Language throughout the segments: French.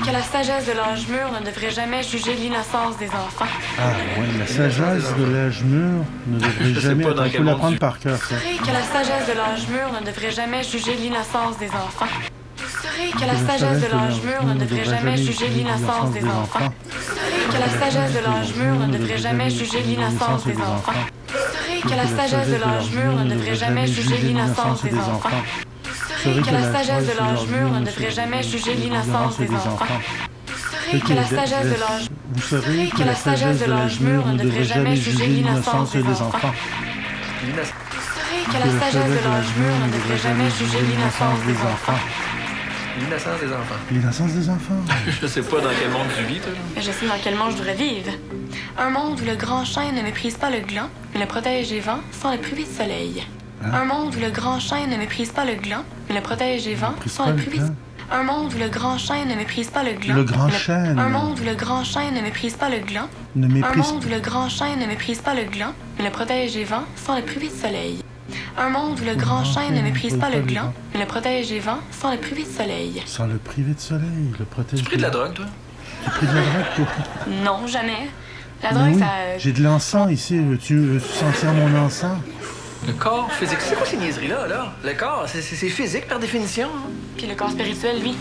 que la sagesse de l'âge mûr ne devrait jamais juger l'innocence des enfants. Ah, oui, la sagesse de l'âge mûr ne devrait jamais... pas dans Il quel faut monde l'apprendre par cœur, ça. Vous saurez que la sagesse de l'âge mûr ne devrait jamais juger l'innocence des enfants. Vous saurez que la sagesse de l'âge mûr ne devrait jamais juger l'innocence des enfants. Vous saurez que la sagesse de l'âge mûr ne devrait jamais juger l'innocence des enfants. Vous saurez que la sagesse de l'âge mûr ne devrait jamais juger l'innocence des enfants. Vous saurez que la sagesse de l'âge mûr ne devrait jamais juger l'innocence des enfants. Vous saurez que la sagesse de l'âge... Vous saurez que la sagesse de l'âge mûr ne devrait jamais juger l'innocence des enfants. Vous saurez que la sagesse de l'âge mûr ne devrait jamais juger l'innocence des enfants. L'innocence des enfants. L'innocence des enfants. Je sais pas dans quel monde tu vis, toi. Mais je sais dans quel monde je voudrais vivre. Un monde où le grand chêne ne méprise pas le gland, mais le protège des vents sans le priver de soleil. Un monde où le grand chêne ne méprise pas le gland, mais le protège des vents sans le priver de... Un monde où le grand chêne ne méprise pas le gland. Le grand chêne. Un monde où le grand chêne ne méprise pas le gland. Ne Un méprise... monde où le grand chêne ne méprise pas le gland, mais le protège des vents sans le priver de soleil. Un monde où le grand chêne ne méprise pas le gland, mais le protège des vents sans le priver de soleil. Sans le priver de soleil, le protège... Tu pris de la drogue, toi? Tu pris de la drogue, toi? Non, jamais. La Mais drogue, oui, ça... j'ai de l'encens ici. Veux-tu sentir mon encens? Le corps physique. C'est quoi ces niaiseries-là, là? Le corps, c'est physique par définition. Hein? Puis le corps spirituel, lui,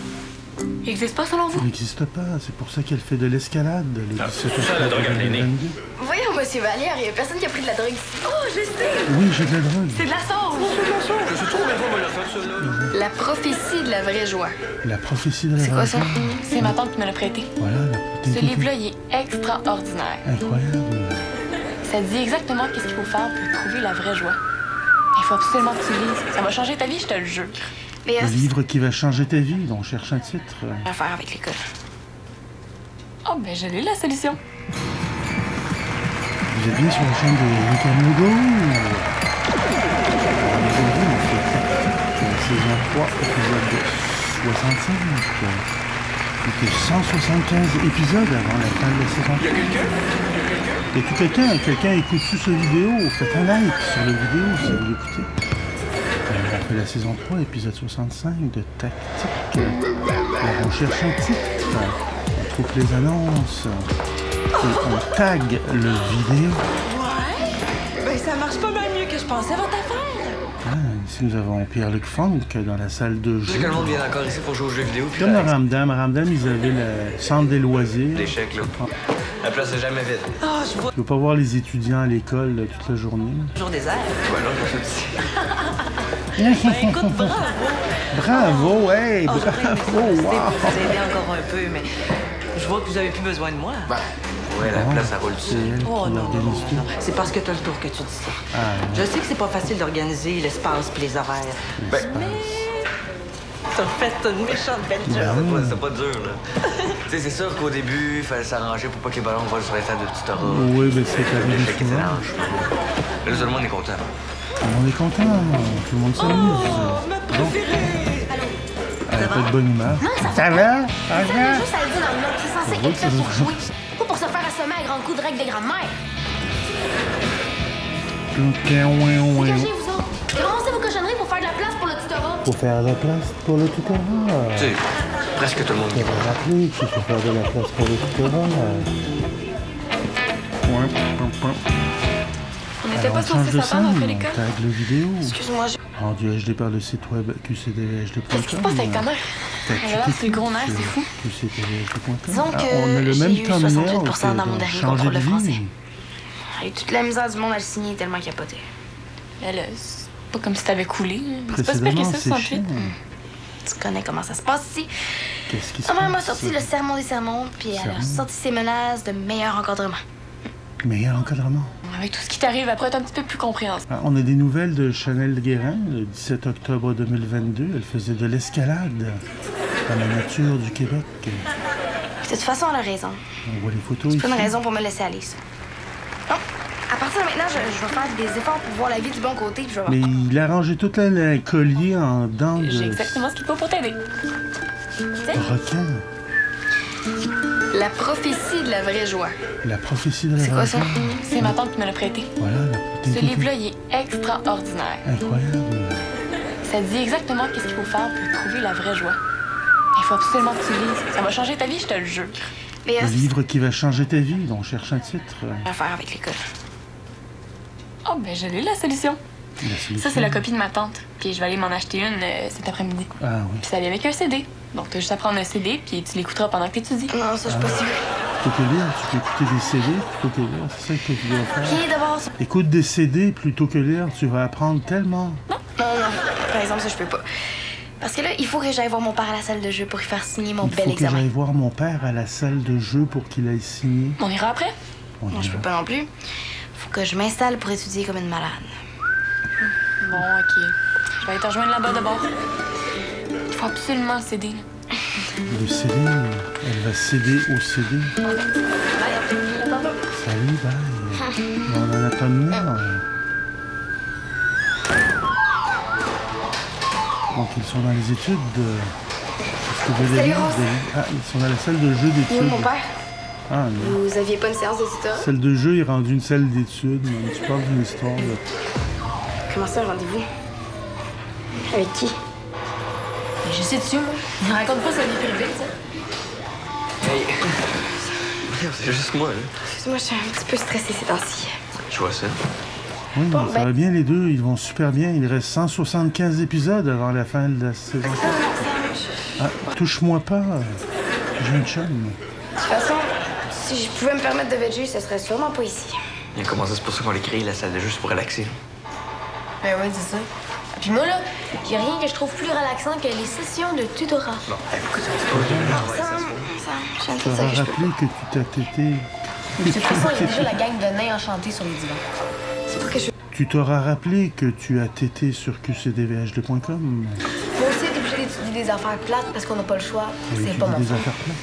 il existe pas selon vous? Il n'existe pas. C'est pour ça qu'elle fait de l'escalade. Le 17 ça, la octobre drogue à l'aîné. 2022. Voyons, monsieur Vallière, il y a personne qui a pris de la drogue ici. Oh, je sais! Oui, j'ai de la drogue. C'est de la sauce! Je sais trop, mais moi, l'a fait, ça, là. La prophétie de la vraie joie. La prophétie de la C'est quoi ça? C'est ma tante qui me l'a prêté. Voilà, Ce livre-là, il est extraordinaire. Incroyable. Ça dit exactement qu'est-ce qu'il faut faire pour trouver la vraie joie. Il faut absolument que tu lises. Ça va changer ta vie, je te le jure. Mais Le livre qui va changer ta vie. On cherche un titre. à faire avec l'école. Oh, ben je l'ai la solution. Vous êtes bien sur la chaîne de Rick Aujourd'hui, on fait la saison 3, épisode 65. Il y a 175 épisodes avant la fin de la saison 3. Y a quelqu'un? Y a-t-il quelqu'un? Quelqu'un écoute-tu cette vidéo? Faites un like sur la vidéo si vous l'écoutez. On fait la saison 3, épisode 65 de Tactique. Alors, on cherche un titre, on trouve les annonces, et on tag le vidéo. Ouais? Ben, ça marche pas mal mieux que je pensais, votre affaire. Ah, ici, nous avons Pierre-Luc Funk dans la salle de Tu sais jeu. que le monde vient encore ici pour jouer aux jeux vidéo. Puis Comme le Ramdam. Ramdam, ils avaient le centre des loisirs. l'échec, là. La place est jamais vide. Oh, je vois Tu veux pas voir les étudiants à l'école toute la journée? toujours des airs. Ouais, là, je fais Ben, écoute, bravo. Bravo, hey, Oh, j'aurais aimé ça bravo, rester wow. pour vous aider encore un peu, mais je vois que vous avez plus besoin de moi. Ben, ouais, la place, ça roule C'est dessus. elle Oh qui non, non, non, organise tout. non. C'est parce que t'as le tour que tu dis ça. Ah, Je sais que c'est pas facile d'organiser l'espace et les horaires. Ben, T'as fait une méchante belle job. c'est pas dur, là. Tu sais, c'est sûr qu'au début, il fallait s'arranger pour pas que les ballons volent sur les tables de petits taureaux. oui, mais c'est arrivé L'échec est souvent. élanche. Là, tout le monde est content. On est content, tout le monde s'amuse. Oh, ma préférée! Elle a pas de bonne humeur. Ça va? Ça va? Juste à dire dans le nom qui est censé être fait pour jouer. Pas pour se faire assommer à grands coups de règles des grandes-mères. Dégagez, vous autres. Ramassez vos cochonneries pour faire de la place pour le tutorat. Faut faire de la place pour le tutorat. Tu sais, presque tout le monde. Il faut rappeler qu'il faut faire de la place pour le tutorat. On n'était pas On change censé de s'attendre après scène, l'école. on tag le vidéo. Excuse-moi, j'ai... Rendu HD par le site web qcdhd.com. Qu'est-ce qui se passe avec ta mère? Elle a l'air sur le gros nerf, c'est fou. qcdhd.com. Disons que On a le j'ai même eu thumbnail 68% dans mon que dernier changer contrôle de vie. français. J'ai eu toute la misère du monde à le signer tellement capoté. Mais là, c'est pas comme si t'avais coulé. C'est pas si pire que Précédemment, ça, c'est 68. chiant. Tu connais comment ça se passe ici. Qu'est-ce qui se Ma mère m'a passe? sorti le sermon des sermons, puis elle a Sermon? sorti ses menaces de meilleur encadrement. Meilleur encadrement. Avec tout ce qui t'arrive, après, t'es un petit peu plus compréhensible. Ah, on a des nouvelles de Chanel Guérin, le 17 octobre 2022. Elle faisait de l'escalade dans la nature du Québec. De toute façon, elle a raison. On voit les photos C'est ici. pas une raison pour me laisser aller, ça. Non, à partir de maintenant, je vais faire des efforts pour voir la vie du bon côté, puis je vais... Mais il a rangé tout le collier en dents J'ai de exactement ce qu'il faut pour t'aider. requin. La prophétie de la vraie joie. La prophétie de la C'est quoi ça? requin. C'est ma tante qui me l'a prêté. Voilà, Ce livre-là, il est extraordinaire. Incroyable. Ça dit exactement qu'est-ce qu'il faut faire pour trouver la vraie joie. Il faut absolument que tu lises. Ça va changer ta vie, je te le jure. Léa, Le livre qui va changer ta vie, donc on cherche un titre. à faire avec l'école. Oh, ben je l'ai, la solution. La solution. Ça, c'est la copie de ma tante. Puis je vais aller m'en acheter une cet après-midi. Ah oui. Puis ça vient avec un CD. Donc, t'as juste à prendre un CD, puis tu l'écouteras pendant que t'étudies. Non, ça, je suis pas sûre. Plutôt que lire, tu peux écouter des CD plutôt que lire. C'est ça que tu dois faire. Viens d'abord. Écoute des CD plutôt que lire, tu vas apprendre tellement. Non. Par exemple, ça, je peux pas. Parce que là, il faut que j'aille voir mon père à la salle de jeu pour lui faire signer mon Il bel faut que examen. j'aille voir mon père à la salle de jeu pour qu'il aille signer. On ira après? Non, je peux pas non plus. Faut que je m'installe pour étudier comme une malade. Bon, OK. Je vais aller te rejoindre là-bas d'abord. Il faut absolument le CD. Le CD, elle va céder au CD. Salut, bye. On en a pas de moi. Donc, ils sont dans les études de... Salut, Rose. Ah, ils sont dans la salle de jeu Il est d'études. où mon père? Ah, non. Vous aviez pas une séance de tutorat? Salle de jeu est rendue une salle d'études. Mais tu parles d'une histoire de... Comment ça, un rendez-vous? Avec qui? Je sais dessus, moi. Ne raconte pas sa vie privée, ça. Hey! C'est juste moi, là. Excuse-moi, je suis un petit peu stressée ces temps-ci. Je vois ça. Oui, Bon, ça ben- va bien les deux. Ils vont super bien. Il reste 175 épisodes avant la fin de la saison. Ah, touche-moi pas. J'ai une chum. De toute façon, si je pouvais me permettre de veger, ce serait sûrement pas ici. Il a commencé, c'est pour ça qu'on l'a créé, la salle de jeu, juste pour relaxer. Ben ouais, c'est ça. Puis moi, là, y a rien que je trouve plus relaxant que les sessions de tutorat. Non, hey, pourquoi tu dis pas? Ça, je viens de Tu dire ça vas que je peux rappeler que tu t'as tété. De toute façon, il y a déjà la gang de nains enchantés sur le divan. C'est pas que je... Tu t'auras rappelé que tu as tété sur qcdvhd.com. Moi aussi, t'es obligé d'étudier des affaires plates parce qu'on n'a pas le choix. C'est pas mon des fond. affaires plates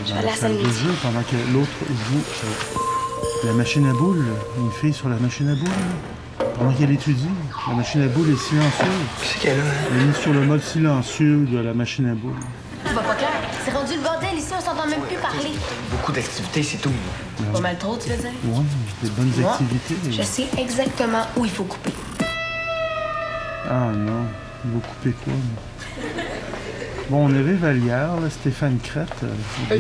dans vais à la la salle salle de midi. jeu pendant que l'autre joue la machine à boules. Une fille sur la machine à boules. Pendant qu'elle étudie, la machine à boules est silencieuse. C'est qu'elle a, hein? Elle est mise sur le mode silencieux de la machine à boules. Tu vois pas clair? C'est rendu le bordel ici, on s'entend même plus parler. Beaucoup d'activités, c'est tout. Pas mal trop, tu veux dire? Ouais, des bonnes Moi, activités. Je sais exactement où il faut couper. Ah non, il va couper quoi, moi? Bon, on avait Vallière, là, Stéphane Crête.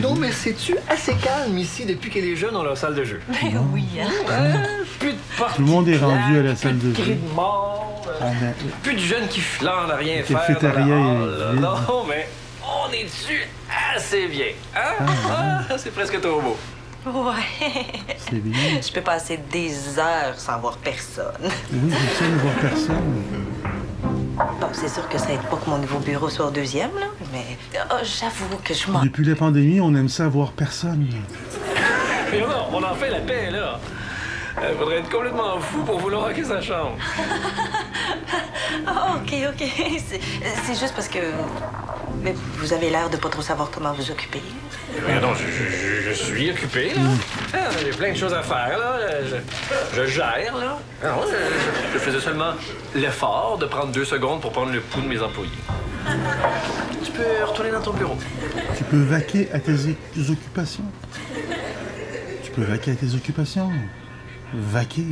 Non, mais c'est-tu assez calme ici depuis que les jeunes ont leur salle de jeu? Ben oui, hein? Plus de parties Tout le monde est rendu à la plates, salle plus de cris jeu. de mort, Ah, ben, plus de jeunes qui flanent à rien Le faire. cafétéria dans la est hall. vide. Non, mais on est-tu assez bien? Hein? Ah, c'est presque trop beau. Ouais. c'est bien. Je peux passer des heures sans voir personne. Oui, je sais ne voir personne. Bon, c'est sûr que ça aide pas que mon nouveau bureau soit au deuxième, là, mais j'avoue que je m'en... Depuis la pandémie, on aime ça voir personne. Mais non, on en fait la paix, là. Faudrait être complètement fou pour vouloir que ça change. Ah, OK. C'est juste parce que... Mais vous avez l'air de pas trop savoir comment vous occuper. Mais non, je suis occupé, là. Ah, j'ai plein de choses à faire, là. Je gère, là. Non, je faisais seulement l'effort de prendre 2 secondes pour prendre le pouls de mes employés. Tu peux retourner dans ton bureau. Tu peux vaquer à tes occupations. Tu peux vaquer à tes occupations. Vaquer.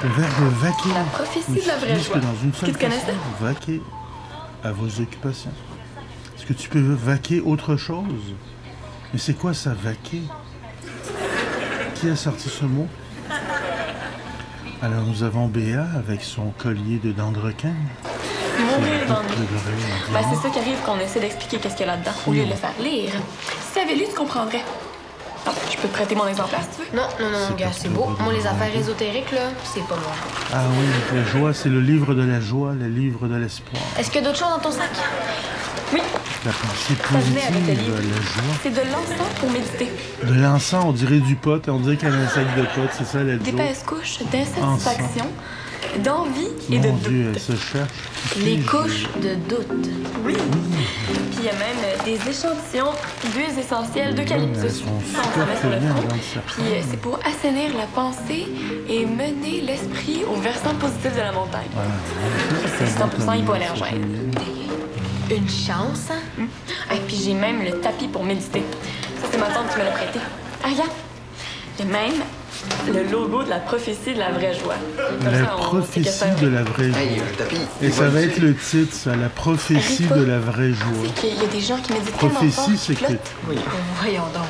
Le verbe vaquer. La prophétie de la vraie n'utilise que joie. dans une seule Qui te connaissait? façon, vaquer à vos occupations. Est-ce que tu peux vaquer autre chose? Mais c'est quoi ça, vaquer? Qui a sorti ce mot? Alors nous avons Béa avec son collier de dents de requin. Mourir d'ennui. Le Ben, c'est ça qui arrive quand on essaie d'expliquer qu'est-ce qu'il y a là-dedans, au lieu de le faire lire. Si t'avais lu, tu comprendrais. Non, je peux te prêter mon exemplaire si tu veux. Non, gars, c'est beau. Moi, les affaires ésotériques, là, c'est pas moi. Ah oui, la joie, c'est le livre de la joie, le livre de l'espoir. Est-ce qu'il y a d'autres choses dans ton sac? Oui, La pensée Ça venait avec le positive, livre. la joie. c'est de l'encens pour méditer. De l'encens, on dirait du pot, on dirait qu'elle a un sac de pot, c'est ça la joie. D'épaisses couches d'insatisfaction, d'envie et de Mon doute. Dieu, elle se cherche. Les couches de doute. Oui. Puis il y a même des échantillons d'huiles essentielles d'eucalyptus. Elles sont Ça, on super met sur le bien front. avant de sortir. Puis c'est pour assainir la pensée et mener l'esprit au versant positif de la montagne. Voilà. C'est 100% hypoallergène. Une chance, hein? Et puis j'ai même le tapis pour méditer. Ça, c'est ma tante qui me l'a prêté. Ah, regarde. Il y a même Le logo de la prophétie de la vraie joie. La prophétie de la vraie joie. Hey, tapis. Et ça va être le titre, ça, la prophétie de la vraie joie. C'est qu'il y a des gens qui méditent tellement fort. Prophétie, c'est que Voyons donc.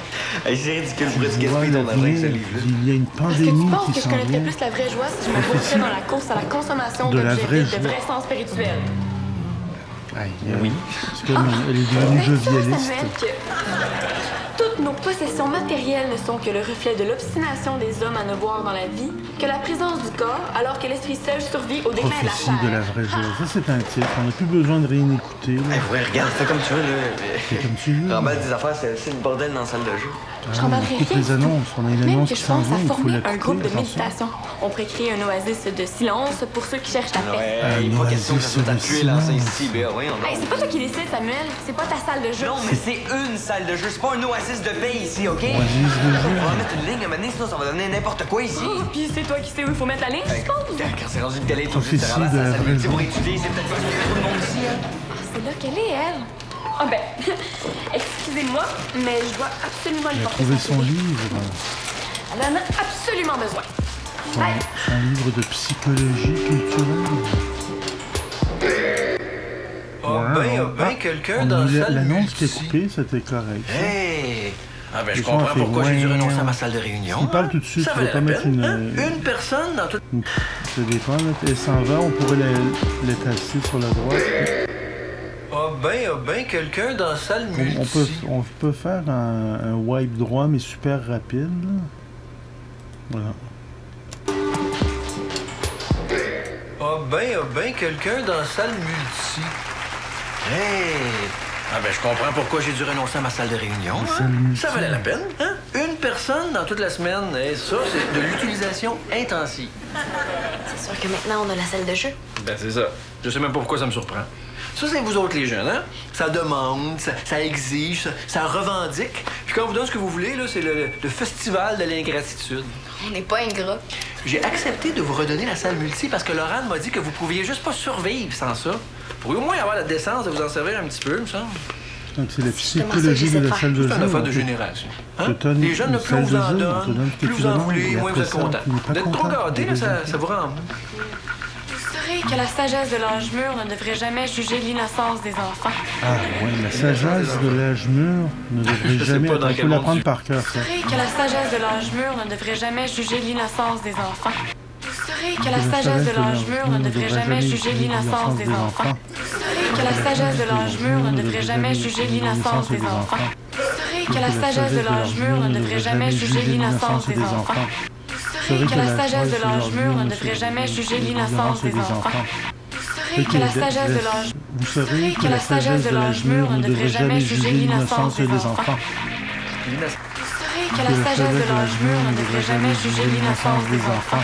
Hey, c'est ridicule pour tu gaspiller vois ton argent avec ce l'avenir, livre-là. il y a une Est-ce que tu pandémie penses qui que je s'en connaîtrais vient. plus la vraie joie si je me lançais dans la course à la consommation De la d'objets vraie vides joie. de vrai sens spirituel? Aïe, oui. C'est comme elle est devenue Est-ce ça, jovialiste. Samuel, que toutes nos possessions matérielles ne sont que le reflet de l'obstination des hommes à ne voir dans la vie que la présence du corps, alors que l'esprit seul survit au déclin de la Prophétie de la chair? vraie joie. Ça, c'est un titre. On n'a plus besoin de rien écouter. Là. Hey, ouais, regarde, fais comme tu veux, là. C'est comme tu veux. Remballe des affaires, c'est une bordel dans la salle de jeu. Je remballerai Écoute rien les du tout. annonces. On a une Même annonce que qui je s'en pense vient. à Il faut former un l'écouter. groupe de Attention. méditation. On pourrait créer un oasis de silence pour ceux qui cherchent la paix. Ouais, il n'est pas question que ça soit tué lancer ici, ben voyons Hey, donc. c'est pas toi qui décides, Samuel. C'est pas ta salle de jeu. Non, mais c'est une salle de jeu, c'est pas un oasis de paix ici, OK? Oasis de jeu. On va mettre une ligne à un moment donné, sinon ça va devenir n'importe quoi ici. Oh, puis c'est toi qui sais où il faut mettre la ligne, je suppose. Quand c'est rendu une télé, tout de Prophétie suite, ça ramasse de la la salle vraie multi pour joie. étudier, c'est peut-être pas ce qu'il y a trop de monde ici, hein? C'est là qu'elle est, elle. Ah ben, excusez-moi, mais je dois absolument lui Il a porter trouvé son son CV. livre. Elle en a absolument besoin. Hey, Un livre de psychologie culturelle. Ben, quelqu'un On dans a la eu salle l'annonce qui est multi. coupée, c'était correct. Hey! Ah ben, Des je fois, on comprends fait pourquoi j'ai dû ouais. renoncer à ma salle de réunion. Il parle tout de suite, Ça il va valait pas la mettre peine, hein? une... Une personne dans toute... Ça dépend, là. Elle s'en va, on pourrait l'étasser sur la droite. quelqu'un dans la salle multi. On peut faire un wipe droit, mais super rapide, là. Voilà. Quelqu'un dans la salle multi. Hey! Ah ben, je comprends pourquoi j'ai dû renoncer à ma salle de réunion. La hein? salle multi. Ça valait la peine, hein? Une personne dans toute la semaine, et ça, c'est de l'utilisation intensive. C'est sûr que maintenant, on a la salle de jeu. Ben, c'est ça. Je sais même pas pourquoi ça me surprend. Ça, c'est vous autres, les jeunes, hein? Ça demande, ça exige, ça revendique. Puis quand on vous donne ce que vous voulez, là, c'est le festival de l'ingratitude. On n'est pas ingrat. J'ai accepté de vous redonner la salle multi parce que Laurent m'a dit que vous pouviez juste pas survivre sans ça. Vous pourriez au moins avoir la décence de vous en servir un petit peu, me semble. Donc, c'est la justement ça que psychologie j'essaie de de la faire. salle de C'est jeu. une affaire On de peut- génération. je Hein? te donne Les jeunes, une là, plus on salle vous de en jeu, on te donne, donne ce que plus tu vous en demandes, voulez, et moins vous après êtes content. ça, tu n'es pas Vous êtes trop content. gâtés, là, ça vous rend. vous saurez que la sagesse de l'âge mûr ne devrait jamais juger l'innocence des enfants. Ah, ouais, la sagesse de l'âge mûr ne devrait Je sais jamais... pas dans Il quel faut monde l'apprendre tu- par cœur, ça. Vous saurez que la sagesse de l'âge mûr ne devrait jamais juger l'innocence des enfants. Vous saurez que la sagesse de l'âge mûr ne devrait jamais juger l'innocence des enfants. Vous saurez que la sagesse de l'âge mûr ne devrait jamais juger l'innocence des enfants. Vous saurez que la sagesse de l'âge mûr ne devrait jamais juger l'innocence des enfants. Vous saurez que la sagesse de l'âge mûr ne devrait jamais juger l'innocence des enfants. Vous saurez que la sagesse de l'âge... Vous saurez que la sagesse de l'âge mûr ne devrait jamais juger l'innocence des enfants. Vous saurez que la sagesse de l'âge mûr ne devrait jamais juger l'innocence des enfants.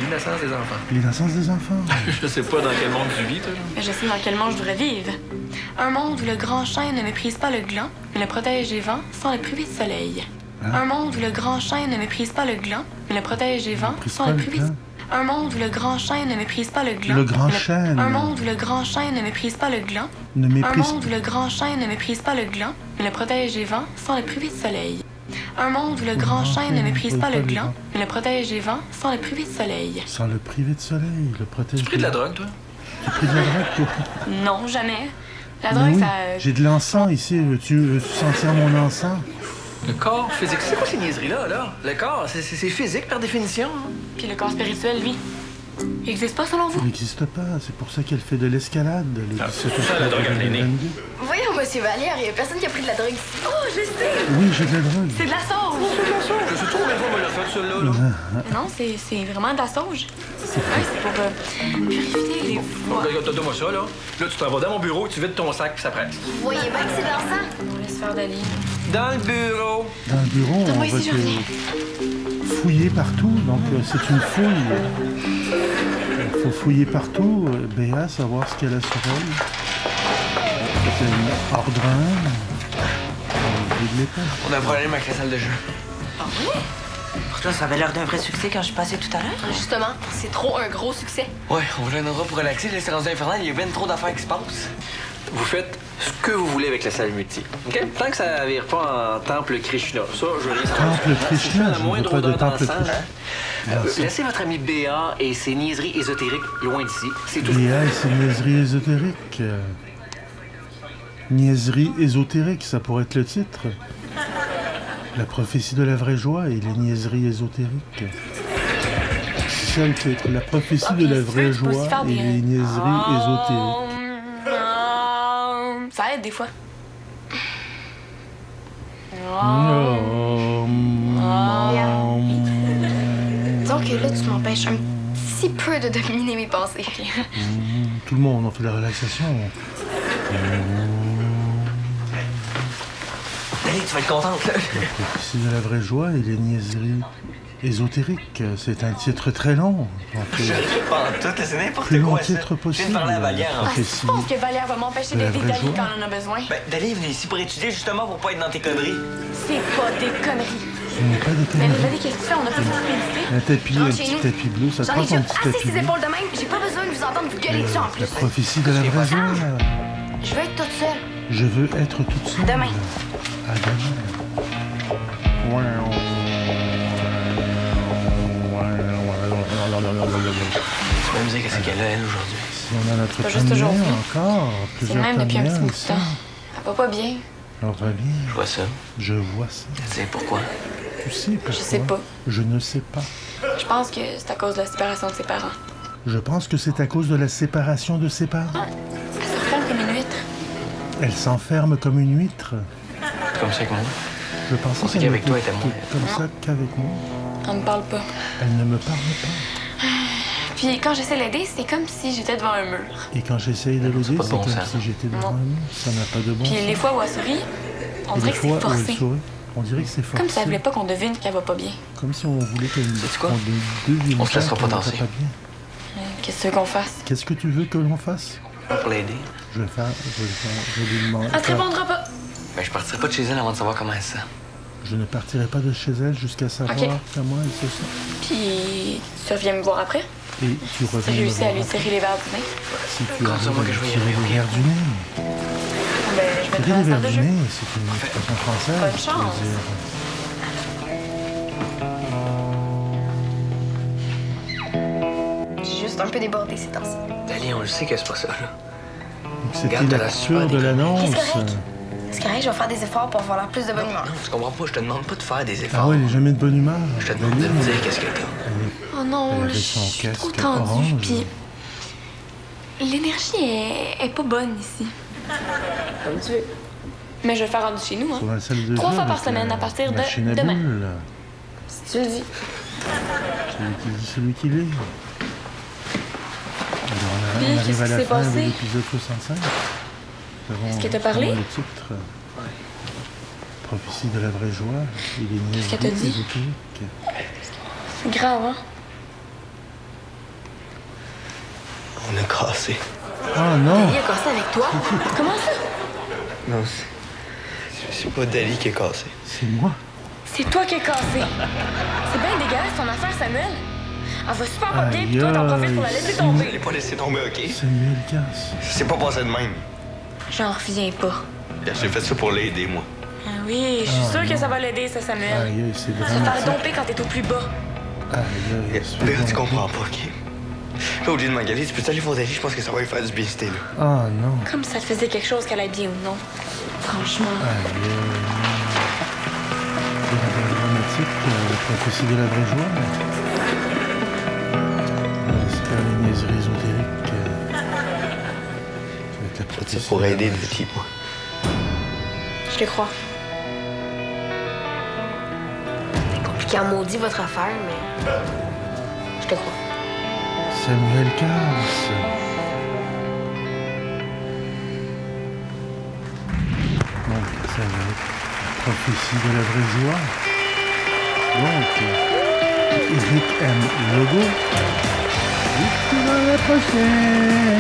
L'innocence des enfants. L'innocence des enfants. Je sais pas dans quel monde tu vis, toi. Mais je sais dans quel monde je voudrais vivre. Un monde où le grand chêne ne méprise pas le gland, mais le protège des vents sans le priver de soleil. Un monde où le grand chêne ne méprise pas le gland, mais le protège des vents Méprise sans pas le le priver de... gland? Un monde où le grand chêne ne méprise pas le gland. Le grand mais chêne. Un monde où le grand chêne ne méprise pas le gland. Ne Un méprise monde où le grand chêne ne méprise pas le gland, mais le protège des vents sans le priver de soleil. Un monde où le grand chêne ne méprise pas le gland, mais le protège des vents sans le priver de soleil. sans le priver de soleil, le protège. Tu pris de la drogue, toi? Tu pris de la drogue, toi? Non, jamais. La Mais drogue, oui, ça... j'ai de l'encens ici. Veux-tu sentir mon encens? Le corps physique. C'est quoi ces niaiseries-là, là? Le corps, c'est physique par définition. hein? Puis le corps spirituel, lui, il existe pas selon vous? Il n'existe pas. C'est pour ça qu'elle fait de l'escalade. Le 17 c'est ça, la drogue à octobre l'aîné. 2022. Voyons, monsieur Vallière, il y a personne qui a pris de la drogue ici. Oh, je sais! Oui, j'ai de la drogue. C'est de la sauge! Je sais trop combien de fois on me l'a fait, celle-là, là. Non, c'est vraiment de la sauge. C'est pour purifier les voies. Donne-moi ça, là. Là, tu t'en vas dans mon bureau, tu vides ton sac, puis ça presse. Vous voyez bien que c'est de l'encens? On laisse faire de l'île. Dans le bureau. Dans le bureau, on Donne-moi va ici, je reviens. te fouiller partout. Donc, c'est une fouille. Il faut fouiller partout. Béa, savoir ce qu'elle a sur elle. C'est une ordre. Vide les pas. On a un problème avec la salle de jeu. Pourtant, ça avait l'air d'un vrai succès quand je suis passée tout à l'heure. Justement, c'est trop un gros succès. Ouais, on voulait un endroit pour relaxer. Là, c'est rendu infernal. Il y a bien trop d'affaires qui se passent. vous faites ce que vous voulez avec la salle multi. OK? Tant que ça ne vire pas en temple Krishna. Ça, je veux rien savoir. Temple Krishna, je ne veux pas de temple Krishna. Laissez votre ami Béa et ses niaiseries ésotériques loin d'ici. C'est tout. Béa et ses niaiseries ésotériques. Niaiseries ésotériques, ça pourrait être le titre. La prophétie de la vraie joie et les niaiseries ésotériques. C'est ça le titre. La prophétie de la vraie joie et les niaiseries ésotériques. Ça aide des fois. Disons que là, tu m'empêches un petit peu de dominer mes pensées. Tout le monde, on fait de la relaxation. Dali, tu vas être contente, là. La prophétie de la vraie joie et les niaiseries ésotériques. C'est un titre très long. Je ris pas en tout, là, c'est n'importe Plus long quoi, ça. titre Je viens de possible. parler à Valère, en Ah, fait. tu penses que Valère va m'empêcher La d'aider vraie Dali joie. quand on en a besoin? Ben, Dali est venu ici pour étudier, justement, pour pas être dans tes conneries. C'est pas des conneries. Ce n'est pas des Mais conneries. Dali, qu'est-ce que tu fais? On a pas besoin de méditer. Un tapis, un Rentre chez petit nous. tapis bleu. Ça te J'en prend ai ton déjà petit assez tapis ses bleu. épaules de même. J'ai pas besoin de vous entendre vous gueuler dessus en plus. La prophétie de la vraie joie. Je veux être toute seule. Je veux être toute seule. Demain. À demain. Tu peux me dire qu'est-ce qu'elle a, elle, aujourd'hui? Si on a notre pas juste première aujourd'hui. encore, C'est le plusieurs même depuis un petit premières bout de ici. temps. Elle va pas bien. Alors va bien, Je vois ça. je vois ça. Tu sais pourquoi? Tu sais pourquoi? Je sais pas. Je ne sais pas. Je pense que c'est à cause de la séparation de ses parents. Je pense que c'est à cause de la séparation de ses parents. Elle se referme comme une huître. Elle s'enferme comme une huître. Comme ça que moi. Je pensais pensais qu'elle qu'avec toi, était elle était moins. comme ça qu'avec moi. On ne parle pas. Elle ne me parle pas. Puis quand j'essaie de l'aider, c'est comme si j'étais devant un mur. Et quand j'essaye de l'aider, pas c'est de bon comme sens. si j'étais devant Non. un mur. Ça n'a pas de bon Puis sens. les fois où elle sourit, on Et dirait les que c'est fois où elle forcé. sourit, on dirait que c'est forcé. Comme si elle voulait pas qu'on devine qu'elle va pas bien. Comme si on voulait qu'on Sais-tu quoi? devine On se laissera pas qu'elle va danser. bien. Qu'est-ce que tu veux qu'on fasse? Qu'est-ce que tu veux que l'on fasse? Pour l'aider. Je vais lui demander. Elle te répondra pas. Ben, je partirai pas de chez elle avant de savoir comment elle se sent. Je ne partirai pas de chez elle jusqu'à savoir Ok. comment elle se sent. Puis tu reviens me voir après? Et tu Tu reviens me réussis à voir lui après. tirer les verres du nez? Si tu Comment arrives ça, moi, à que je lui vais y tirer arriver, les oui. verres du nez. Ben, je vais te Tirer faire les un verres de du jeu. nez, c'est une expression française. Bonne qui veut chance. dire- J'ai juste un peu débordé ces temps-ci. Dali, on le sait que c'est pas ça, là. Donc, c'était Regarde, t'as la la lecture super de l'annonce. C'est correct. C'est correct, je vais faire des efforts pour avoir l'air plus de bonne humeur. Non, tu comprends pas, je te demande pas de faire des efforts. Ah ouais, elle est jamais de bonne humeur. Je te demande de me dire qu'est-ce que t'as. Oh non, Elle là, avait je son suis trop casque tendue. orange. Puis l'énergie est pas bonne ici. Comme tu veux. Mais je vais le faire rendu chez nous, hein. Sur la salle de 3 jeu fois par avec semaine la à partir de machine à demain. boules. Si tu le dis. Celui qui dit celui qui l'est. Alors, Puis, on arrive qu'est-ce à qui la s'est fin de passé? l'épisode 65. Est-ce qu'elle t'a parlé? Le titre. Prophétie de la vraie joie. Et les Qu'est-ce qu'elle t'a dit? ésotériques. C'est grave, hein? On a cassé. Ah non! Il a cassé avec toi. Comment ça? Non, c'est pas Dali qui est cassé. C'est moi. C'est toi qui es cassé. C'est bien dégueulasse ton affaire, Samuel. Elle va super pas bien, Aïe, puis toi, t'en profites pour la aïe, laisser Je tomber. l'ai pas laissé tomber, OK? Samuel Casse. C'est pas passé de même. J'en reviens pas. J'ai fait ça pour l'aider, moi. Ah oui, je suis sûre que ça va l'aider, ça, Samuel. Aïe, aïe, c'est Se vraiment. faire domper quand t'es au plus bas. Aïe, aïe, c'est Là, tu vraiment- comprends pas, OK? Là, au lieu de m'engager, tu peux aller voir Dali, je pense que ça va lui faire du bien, c'était là. Ah non. Comme ça te faisait quelque chose qu'elle aille bien ou non. Franchement. Aïe, aïe. Dramatique, la prophétie de la vraie joie. On va laisser faire les niaiseries ésotériques. Ça va être la prophétie C'est pour de la aider vraie Dali, moi. Je te crois. C'est compliqué à maudit votre affaire, mais. Je te crois. Samuel Casse. Donc, ça va être la prophétie de la vraie joie. Donc, Eric M. Logo. Jusqu'à la prochaine.